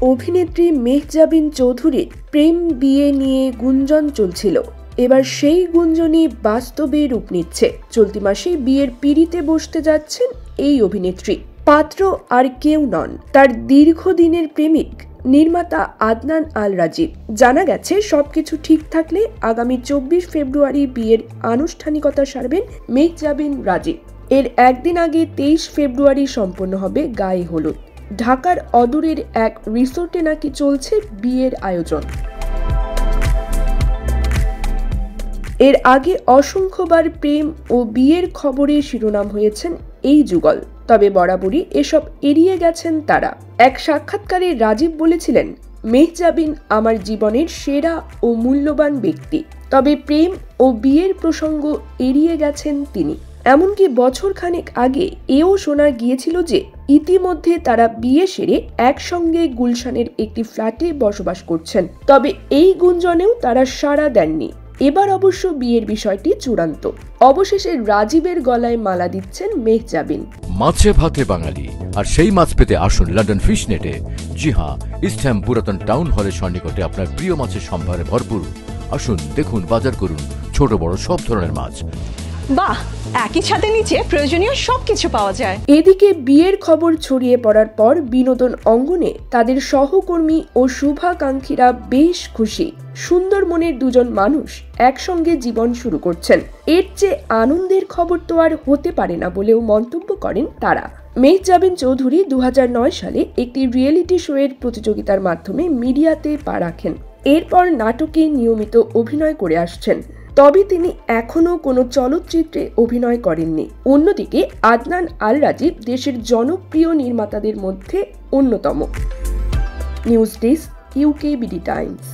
অভিনেত্রী মেহজাবিন চৌধুরীর প্রেম বিয়ে নিয়ে গুঞ্জন চলছিল। এবার সেই গুঞ্জনই বাস্তবে রূপ নিচ্ছে। চলতি মাসে বিয়ের পিঁড়িতে বসতে যাচ্ছেন এই অভিনেত্রী। পাত্র আর কেউ নন, তার দীর্ঘদিনের প্রেমিক নির্মাতা আদনান আল রাজীব। জানা গেছে সবকিছু ঠিক থাকলে আগামী 24 ফেব্রুয়ারি বিয়ের আনুষ্ঠানিকতা সারবেন মেহজাবিন রাজীব। এর একদিন আগে 23 ফেব্রুয়ারি সম্পন্ন হবে গায়ে হলুদ। ঢাকার অদূরের এক রিসোর্টে নাকি চলছে বিয়ের আয়োজন। এর আগে অসংখ্যবার প্রেম ও বিয়ের খবরে শিরোনাম হয়েছেন এই যুগল, তবে বরাবরই এসব এড়িয়ে গেছেন তারা। এক সাক্ষাৎকারে রাজীব বলেছিলেন, মেহজাবিন আমার জীবনের সেরা ও মূল্যবান ব্যক্তি, তবে প্রেম ও বিয়ের প্রসঙ্গ এড়িয়ে গেছেন তিনি। এমনকি বছর খানেক আগে এও শোনা গিয়েছিল যে ইতিমধ্যে তারা বিয়ে সেরে একসঙ্গে গুলশানের একটি ফ্ল্যাটে বসবাস করছেন, তবে এই গুঞ্জনেও তারা সাড়া দেননি। এবার অবশ্য বিয়ের বিষয়টি চূড়ান্ত। অবশেষে রাজীবের গলায় মালা দিচ্ছেন মেহজাবিন। মাছে ভাতে বাঙালি, আর সেই মাছ পেতে আসুন লন্ডন ফিশ নেটে। জি হ্যাঁ, ইস্টহ্যাম পুরাতন টাউন হলের সন্নিকটে আপনার প্রিয় মাছের সম্ভারে ভরপুর। আসুন, দেখুন, বাজার করুন ছোট বড় সব ধরনের মাছ। বাহ, একই ছাদের নিচে প্রয়োজনীয় সবকিছু পাওয়া যায়। এদিকে বিয়ের খবর ছড়িয়ে পড়ার পর বিনোদন অঙ্গনে তাদের সহকর্মী ও শুভাকাঙ্ক্ষীরা বেশ খুশি। সুন্দর মনের দুজন মানুষ একসঙ্গে জীবন শুরু করছেন, এর চেয়ে আনন্দের খবর তো আর হতে পারে না বলেও মন্তব্য করেন তারা। মেহজাবিন চৌধুরী 2009 সালে একটি রিয়েলিটি শো এর প্রতিযোগিতার মাধ্যমে মিডিয়াতে পা রাখেন। এরপর নাটকে নিয়মিত অভিনয় করে আসছেন, তবে তিনি এখনো কোনো চলচ্চিত্রে অভিনয় করেননি। অন্যদিকে আদনান আল রাজীব দেশের জনপ্রিয় নির্মাতাদের মধ্যে অন্যতম। News desk, UKBD Times.